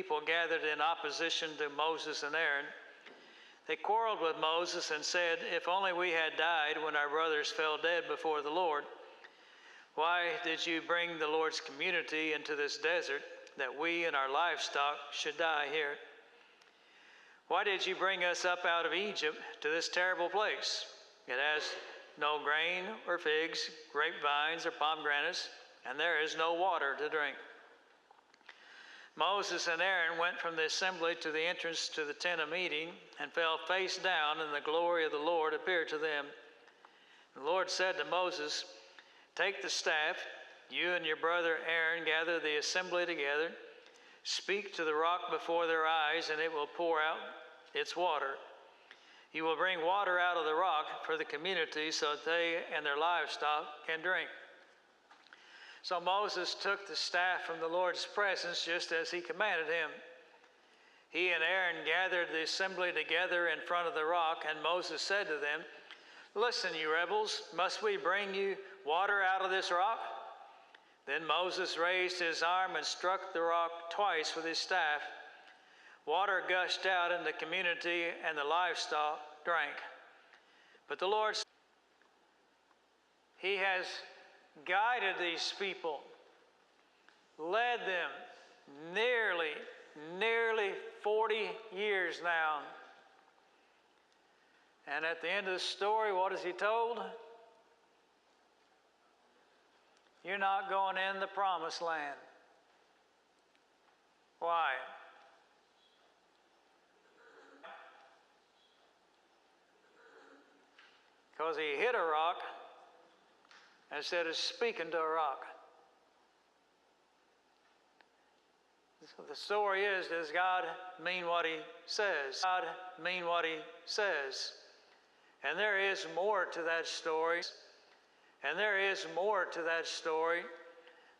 people gathered in opposition to Moses and Aaron. They quarreled with Moses and said, "If only we had died when our brothers fell dead before the Lord. Why did you bring the Lord's community into this desert, that we and our livestock should die here? Why did you bring us up out of Egypt to this terrible place? It has no grain or figs, grapevines or pomegranates, and there is no water to drink." Moses and Aaron went from the assembly to the entrance to the tent of meeting and fell face down, and the glory of the Lord appeared to them. The Lord said to Moses, "Take the staff, you and your brother Aaron gather the assembly together. Speak to the rock before their eyes, and it will pour out its water. You will bring water out of the rock for the community so that they and their livestock can drink." So Moses took the staff from the Lord's presence just as he commanded him. He and Aaron gathered the assembly together in front of the rock, and Moses said to them, "Listen, you rebels, must we bring you water out of this rock?" Then Moses raised his arm and struck the rock twice with his staff. Water gushed out, and the community and the livestock drank. But the Lord said, He has guided these people, led them nearly 40 years now. And at the end of the story, what is he told? You're not going in the promised land. Why? Because he hit a rock instead of speaking to a rock. So the story is, does God mean what he says? God mean what he says? And there is more to that story. And there is more to that story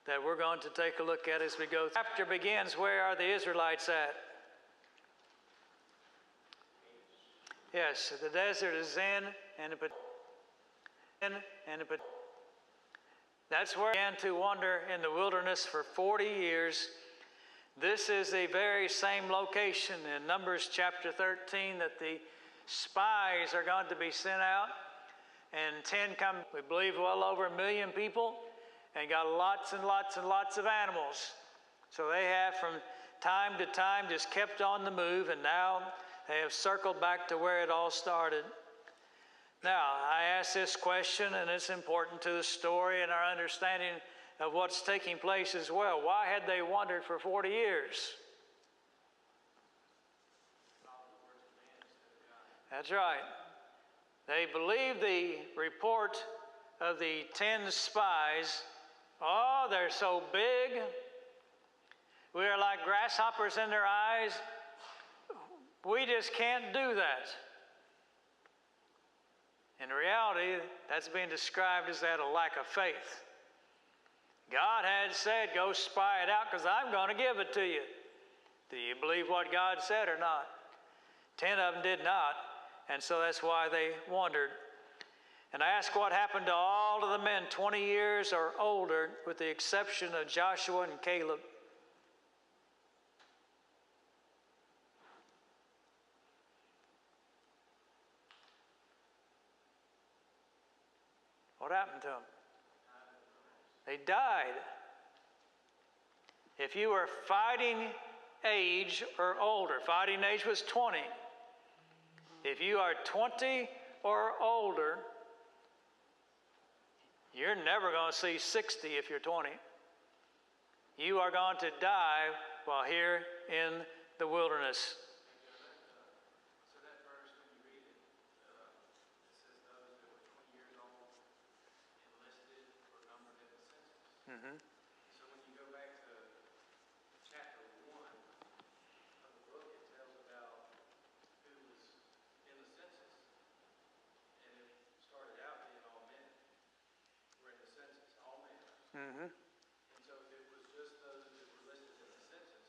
that we're going to take a look at as we go. The chapter begins, where are the Israelites at? Yes, the desert is in, and that's where I began to wander in the wilderness for 40 years. This is the very same location in Numbers chapter 13 that the spies are going to be sent out. And 10 come, we believe well over 1 million people, and got lots and lots and lots of animals. So they have from time to time just kept on the move, and now they have circled back to where it all started. Now, I ask this question, and it's important to the story and our understanding of what's taking place as well. Why had they wandered for 40 years? That's right. They believed the report of the 10 spies. Oh, they're so big. We are like grasshoppers in their eyes. We just can't do that. In reality, that's being described as that a lack of faith. God had said, go spy it out because I'm going to give it to you. Do you believe what God said or not? 10 of them did not, and so that's why they wandered. And I ask what happened to all of the men 20 years or older, with the exception of Joshua and Caleb. What happened to them? They died. If you were fighting age or older, fighting age was 20. If you are 20 or older, you're never going to see 60 if you're 20. You are going to die while here in the wilderness. So that verse, when you read it, it says those that were 20 years old enlisted or numbered in the census. Mm-hmm. So when you go back to chapter 1 of the book, it tells about who was in the census. And it started out being all men were in the census, all men. Mm-hmm. And so if it was just those that were listed in the census,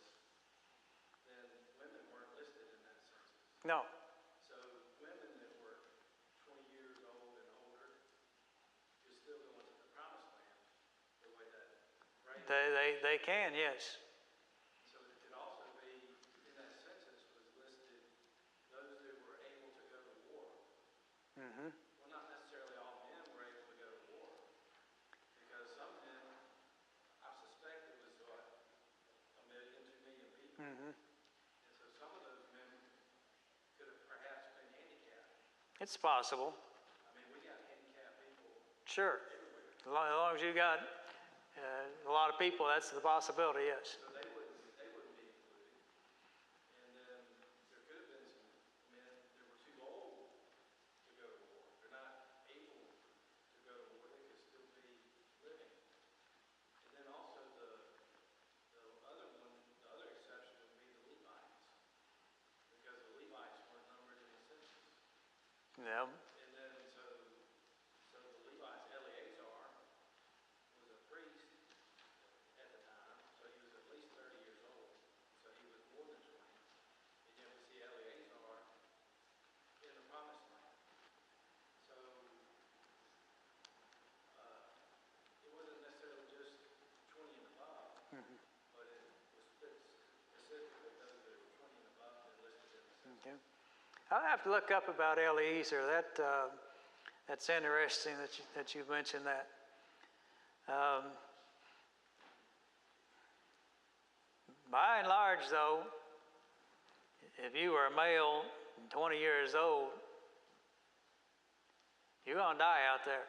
then women weren't listed in that census. No. So women that were 20 years old and older is still going to the promised land the way that, right? They can, yes. So it could also be Well, not necessarily all men were able to go to war, because some men, I suspect it was what, 1 million, 2 million people. And so some of those men could have perhaps been handicapped. It's possible. I mean, we got handicapped people Sure. everywhere, As long as you got a lot of people, that's the possibility, yes. so they wouldn't be included. And then there could have been some men that were too old to go to war. They're not able to go to war, they could still be living. And then also the other one, the other exception would be the Levites, because the Levites weren't numbered in the census. Yeah. And then so the Levites, Eleazar was a priest at the time, so he was at least 30 years old, so he was more than 20. And yet we see Eleazar in the promised land. So it wasn't necessarily just 20 and above, but it was specifically those that were 20 and above that listed in the census. Okay. I'll have to look up about Eliezer. That's interesting that you mentioned that. By and large, though, if you were a male and 20 years old, you're going to die out there.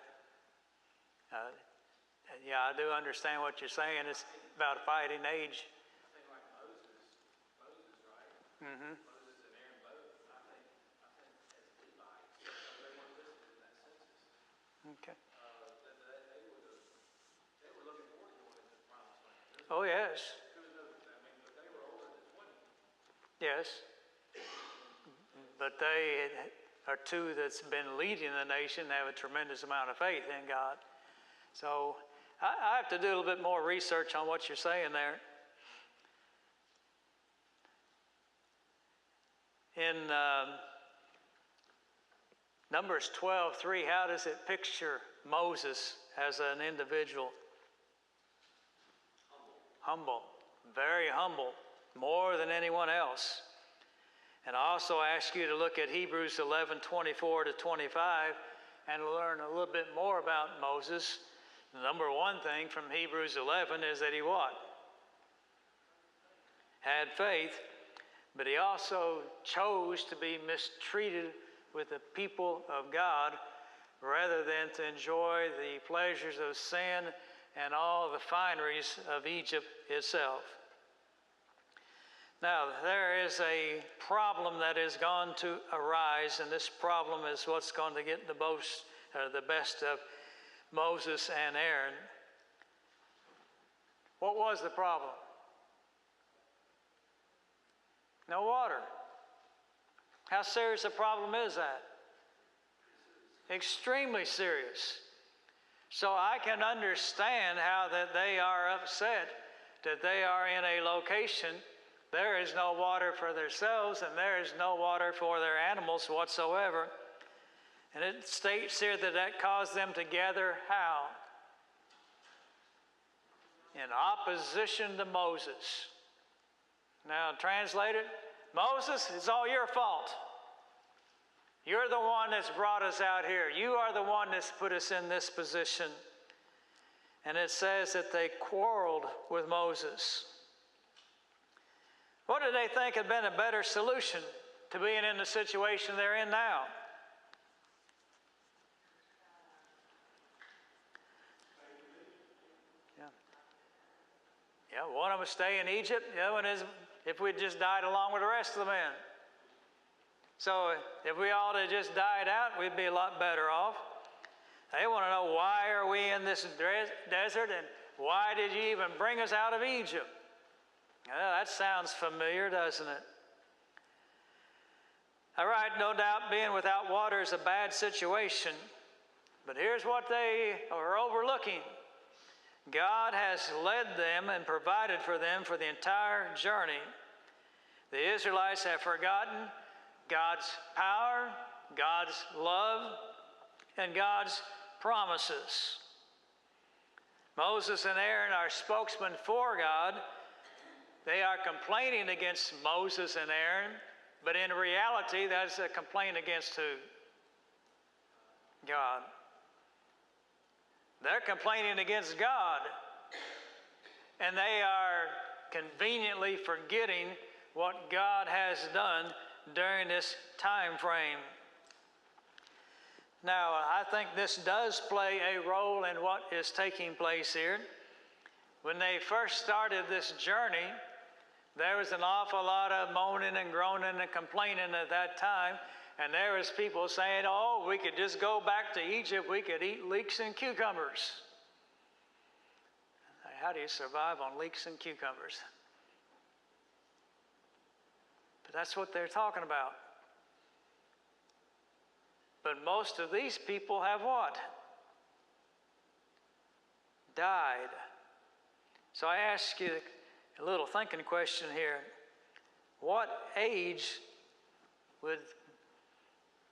Yeah, I do understand what you're saying. It's about fighting age. I think like Moses, right? Moses and Aaron both, I think as Levites, so they weren't listed in that census. Okay. They were looking forward to going into the promised land. Oh, yes. Who knows? I mean, but they were older than 20. Yes. But they are two that's been leading the nation, have a tremendous amount of faith in God. So I have to do a little bit more research on what you're saying there. In Numbers 12:3, how does it picture Moses as an individual? Humble. Very humble, more than anyone else. And I also ask you to look at Hebrews 11:24-25 and learn a little bit more about Moses. The number one thing from Hebrews 11 is that he what? Had faith, but he also chose to be mistreated with the people of God rather than to enjoy the pleasures of sin and all the fineries of Egypt itself. Now, there is a problem that is going to arise, and this problem is what's going to get the best of Moses and Aaron. What was the problem? No water. How serious a problem is that? Extremely serious. So I can understand how that they are upset that they are in a location. There is no water for themselves, and there is no water for their animals whatsoever. And it states here that caused them to gather how? In opposition to Moses. Now, translated, Moses, it's all your fault. You're the one that's brought us out here. You are the one that's put us in this position. And it says that they quarreled with Moses. What did they think had been a better solution to being in the situation they're in now? Yeah, one of them stay in Egypt. The other one is if we'd just died along with the rest of the men. So if we all had just died out, we'd be a lot better off. They want to know, why are we in this desert, and why did you even bring us out of Egypt? Well, that sounds familiar, doesn't it? All right, no doubt being without water is a bad situation. But here's what they are overlooking. God has led them and provided for them for the entire journey. The Israelites have forgotten God's power, God's love, and God's promises. Moses and Aaron are spokesmen for God. They are complaining against Moses and Aaron, but in reality, that's a complaint against who? God. They're complaining against God, and they are conveniently forgetting what God has done during this time frame. Now, I think this does play a role in what is taking place here. When they first started this journey, there was an awful lot of moaning and groaning and complaining at that time. And there was people saying, oh, we could just go back to Egypt. We could eat leeks and cucumbers. How do you survive on leeks and cucumbers? But that's what they're talking about. But most of these people have what? Died. So I ask you a little thinking question here. What age would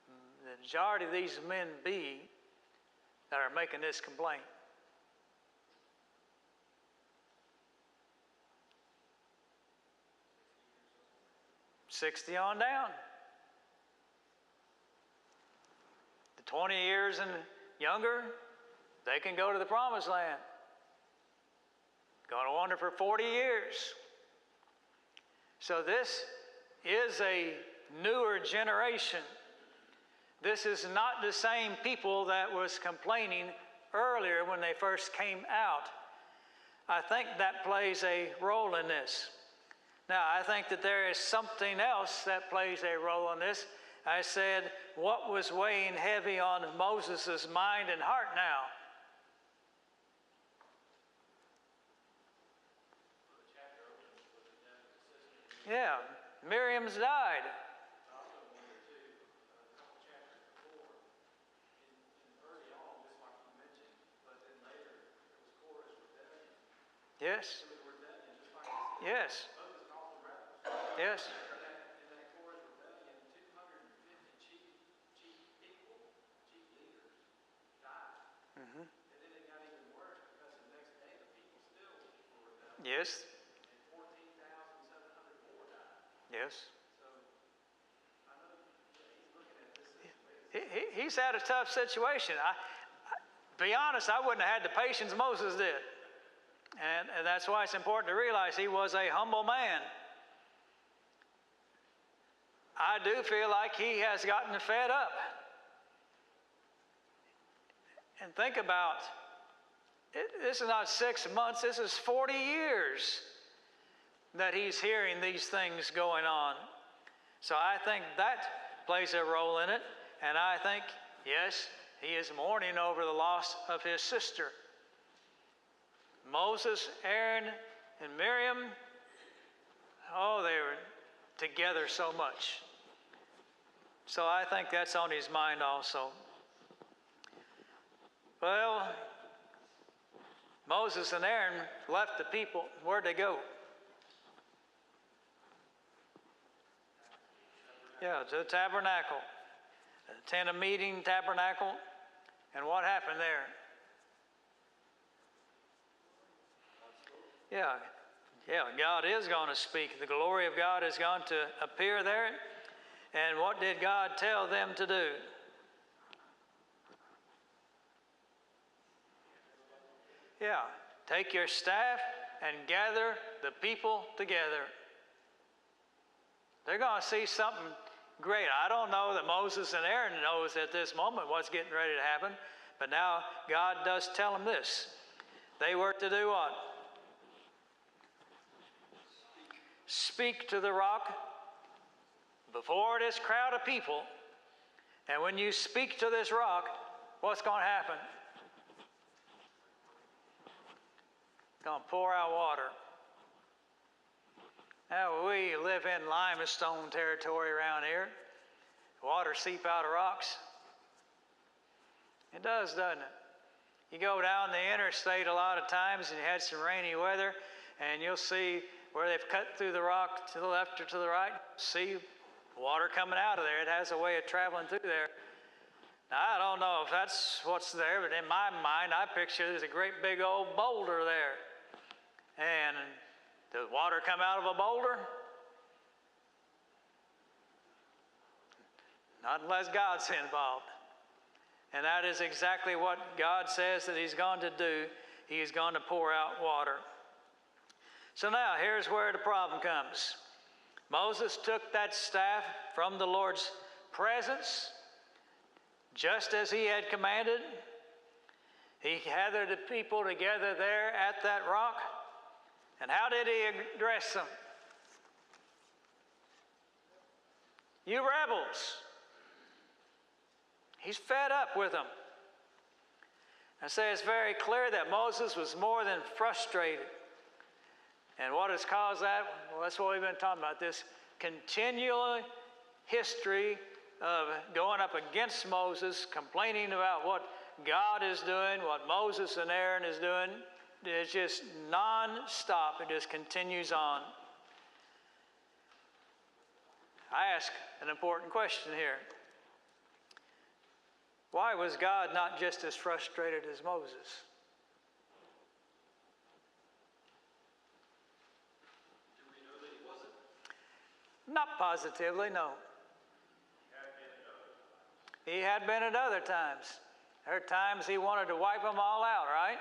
the majority of these men be that are making this complaint? 60 on down. The 20 years and younger, they can go to the promised land. Going to wander for 40 years. So this is a newer generation. This is not the same people that was complaining earlier when they first came out. I think that plays a role in this. Now, I think that there is something else that plays a role in this. I said, what was weighing heavy on Moses' mind and heart now? Yeah, Miriam's died. Yes. Yes. Yes. Mm-hmm. Yes. Yes. He's had a tough situation. Be honest, I wouldn't have had the patience Moses did. And that's why it's important to realize he was a humble man. I do feel like he has gotten fed up. And think about, this is not 6 months, this is 40 years that he's hearing these things going on. So I think that plays a role in it. And I think, yes, he is mourning over the loss of his sister. Moses, Aaron, and Miriam, oh, they were together so much. So I think that's on his mind also. Well, Moses and Aaron left the people. Where'd they go? Yeah, to the tabernacle. The tent of meeting, tabernacle. And what happened there? Yeah, God is going to speak. The glory of God is going to appear there. And what did God tell them to do? Yeah, take your staff and gather the people together. They're going to see something great. I don't know that Moses and Aaron knows at this moment what's getting ready to happen, but now God does tell them this. They were to do what? Speak to the rock before this crowd of people. And when you speak to this rock, what's going to happen? It's going to pour out water. Now, we live in limestone territory around here. Water seep out of rocks. It does, doesn't it? You go down the interstate a lot of times and you had some rainy weather, and you'll see where they've cut through the rock to the left or to the right, see water coming out of there. It has a way of traveling through there. Now, I don't know if that's what's there, but in my mind, I picture there's a great big old boulder there. And does water come out of a boulder? Not unless God's involved. And that is exactly what God says that He's going to do. He is going to pour out water. So now, here's where the problem comes. Moses took that staff from the Lord's presence, just as he had commanded. He gathered the people together there at that rock. And how did he address them? You rebels. He's fed up with them. I say it's very clear that Moses was more than frustrated. And what has caused that? Well, that's what we've been talking about, this continual history of going up against Moses, complaining about what God is doing, what Moses and Aaron is doing. It's just non-stop. It just continues on. I ask an important question here. Why was God not just as frustrated as Moses? Do we know that he wasn't? Not positively, no. He had been at other times. There are times he wanted to wipe them all out, right?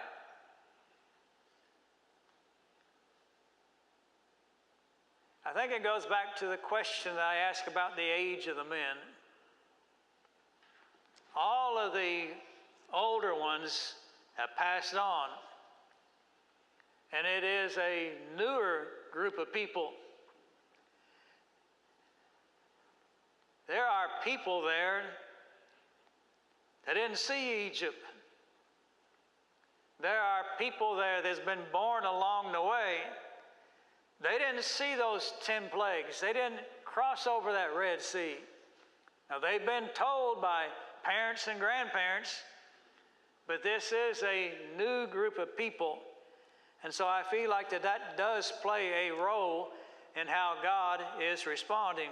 I think it goes back to the question that I asked about the age of the men. All of the older ones have passed on. And it is a newer group of people. There are people there that didn't see Egypt. There are people there that's been born along the way. They didn't see those 10 plagues. They didn't cross over that Red Sea. Now, they've been told by parents and grandparents, but this is a new group of people. And so I feel like that does play a role in how God is responding.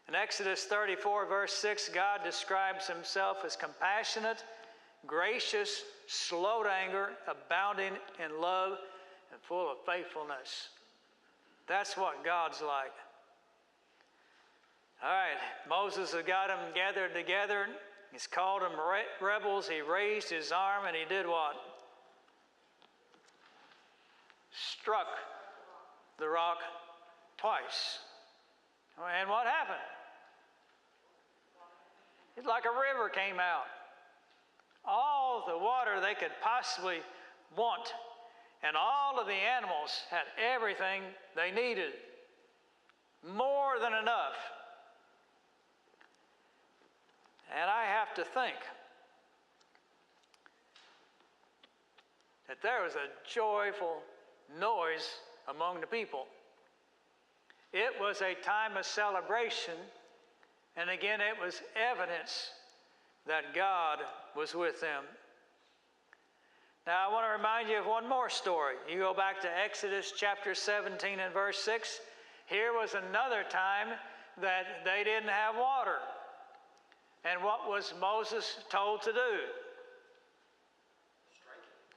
In Exodus 34, verse 6, God describes himself as compassionate, gracious, slow to anger, abounding in love, and full of faithfulness. That's what God's like. All right, Moses has got them gathered together. He's called them rebels. He raised his arm and he did what? Struck the rock twice. And what happened? It's like a river came out. All the water they could possibly want. And all of the animals had everything they needed. More than enough. And I have to think that there was a joyful noise among the people. It was a time of celebration, and again, it was evidence that God was with them. Now, I want to remind you of one more story. You go back to Exodus chapter 17 and verse 6. Here was another time that they didn't have water. And what was Moses told to do?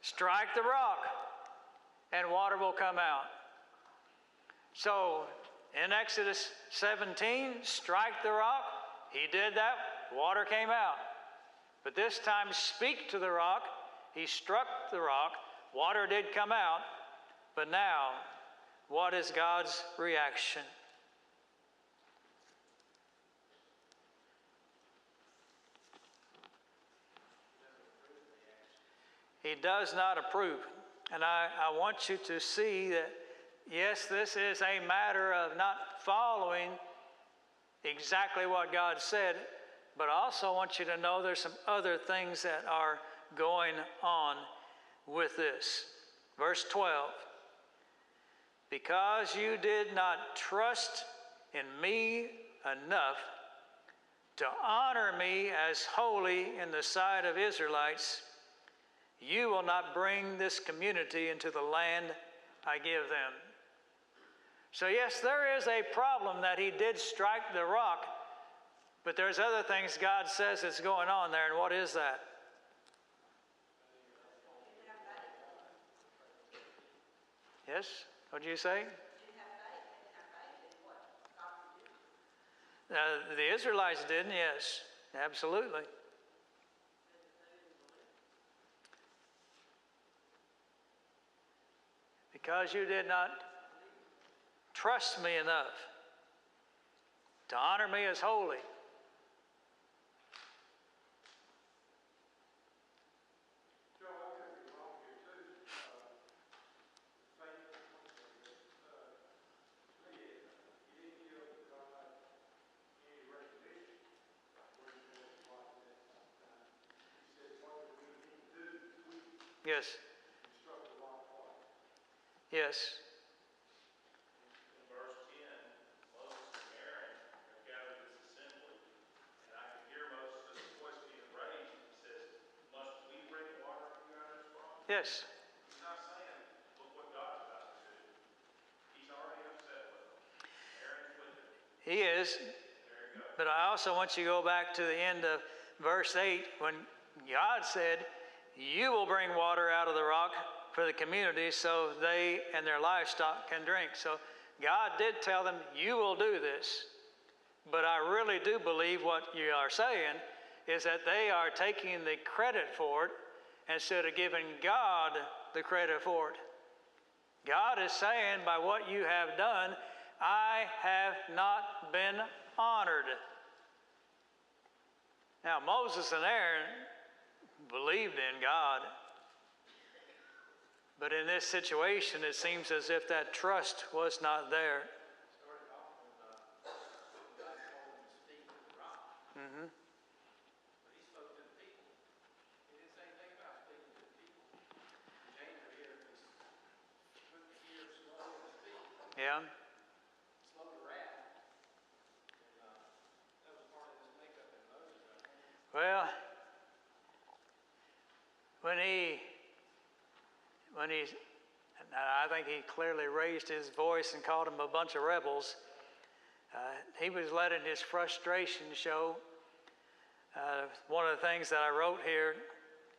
Strike the rock, and water will come out. So, in Exodus 17, strike the rock. He did that. Water came out. But this time, speak to the rock. He struck the rock. Water did come out. But now, what is God's reaction? He does not approve. And I want you to see that, yes, this is a matter of not following exactly what God said, but I also want you to know there's some other things that are going on with this. Verse 12, because you did not trust in me enough to honor me as holy in the sight of Israelites, you will not bring this community into the land I give them. So yes, there is a problem that he did strike the rock, but there's other things God says is going on there, and what is that? Yes? What did you say? The Israelites didn't, yes, absolutely. because you did not trust me enough to honor me as holy. Yes. Yes. In verse 10, Moses and Aaron have gathered this assembly, and I can hear Moses' voice being raised. He says, "Must we bring water for you out of this rock?" Yes. He's not saying, "Look what God's about to do." He's already upset with them. Aaron's with him. He is. There you go. But I also want you to go back to the end of verse 8 when God said, "You will bring water out of the rock for the community so they and their livestock can drink." So God did tell them, "You will do this." But I really do believe what you are saying is that they are taking the credit for it instead of giving God the credit for it. God is saying, by what you have done, I have not been honored. Now, Moses and Aaron believed in God, but in this situation, it seems as if that trust was not there. Started off when God told him to speak to the rock. Mm-hmm. But he spoke to the people. He didn't say anything about speaking to the people. The danger here is quick to hear, slow to speak, Yeah. slow to wrath. And that was part of this makeup in Moses, I think. Well, and I think he clearly raised his voice and called them a bunch of rebels. He was letting his frustration show. One of the things that I wrote here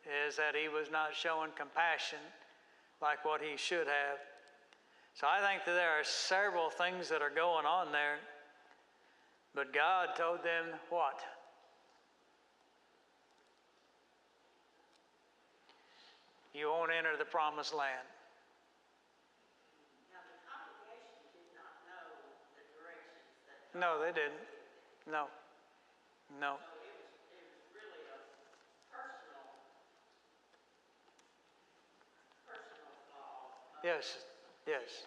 is that he was not showing compassion like what he should have. So I think that there are several things that are going on there. But God told them what? You won't enter the promised land. Now, the congregation did not know the directions that No, they didn't. No. No. so it was really a personal flaw. Yes. Yes.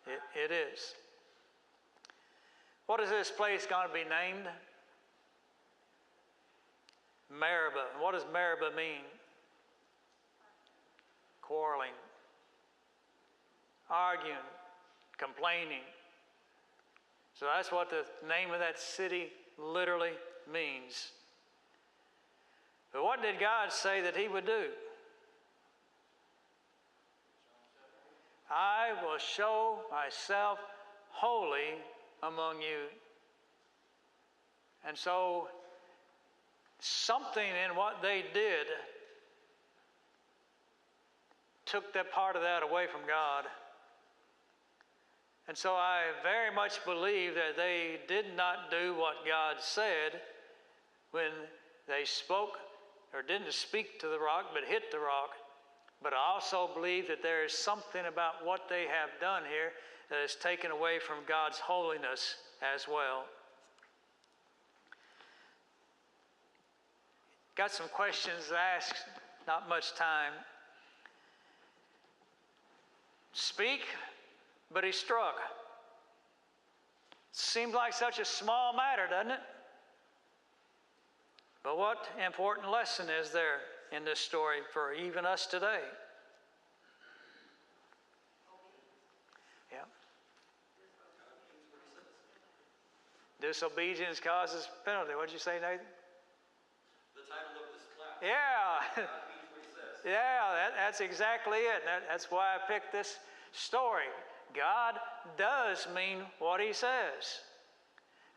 It is. What is this place going to be named? Meribah. What does Meribah mean? Quarreling, arguing, complaining. So that's what the name of that city literally means. But what did God say that he would do? I will show myself holy among you. And so something in what they did took that part of that away from God. And so I very much believe that they did not do what God said when they spoke, or didn't speak to the rock, but hit the rock. But I also believe that there is something about what they have done here that is taken away from God's holiness as well. Got some questions to ask, not much time. Speak, but he struck. Seems like such a small matter, doesn't it? But what important lesson is there in this story for even us today? Yeah. Disobedience causes penalty. What did you say, Nathan? The title of this class. Yeah. God means what he says. Yeah, that's exactly it. That's why I picked this story. God does mean what he says.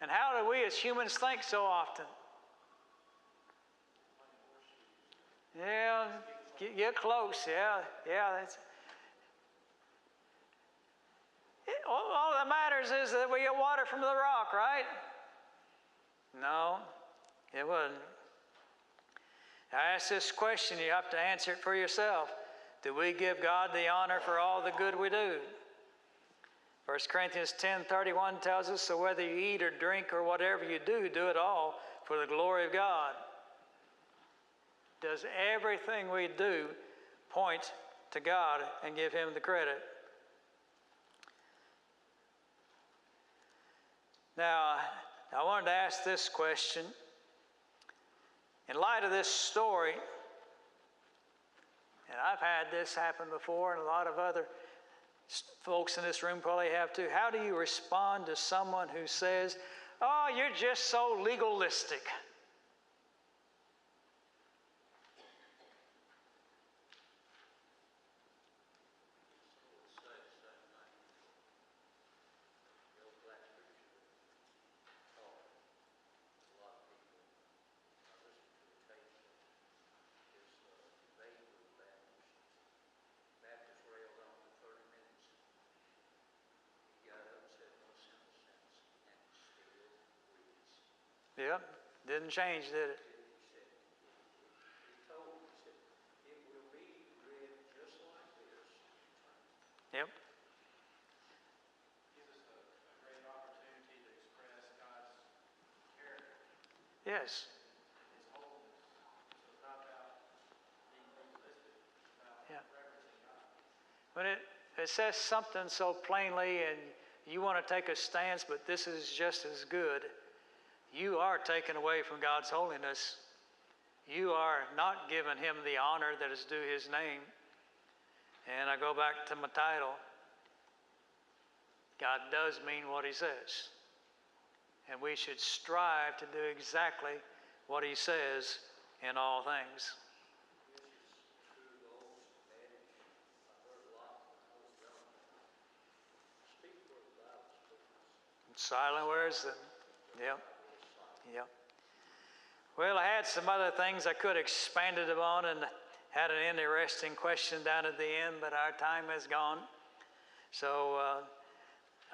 And how do we as humans think so often? Yeah, get close. Yeah, that's. All that matters is that we get water from the rock, right? No, it wouldn't. I ask this question, you have to answer it for yourself. Do we give God the honor for all the good we do? 1 Corinthians 10:31 tells us, so whether you eat or drink or whatever you do, do it all for the glory of God. Does everything we do point to God and give Him the credit? Now, I wanted to ask this question. In light of this story, and I've had this happen before, and a lot of other folks in this room probably have too, how do you respond to someone who says, oh, you're just so legalistic? Yep, didn't change, did it? Yep. Gives us a great opportunity to express God's character, Yes. His holiness. So it's not about being legalistic, it's about reverencing God. When it says something so plainly and you want to take a stance, but this is just as good, you are taken away from God's holiness. You are not giving Him the honor that is due His name. And I go back to my title. God does mean what He says. And we should strive to do exactly what He says in all things. Silent words. Yep. Yep. Well, I had some other things I could have expanded upon and had an interesting question down at the end, but our time has gone. So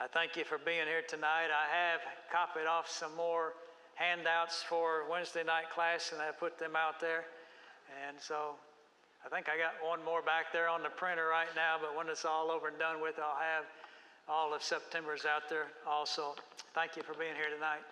I thank you for being here tonight. I have copied off some more handouts for Wednesday night class, and I put them out there. And so I think I got one more back there on the printer right now, but when it's all over and done with, I'll have all of September's out there also. Thank you for being here tonight.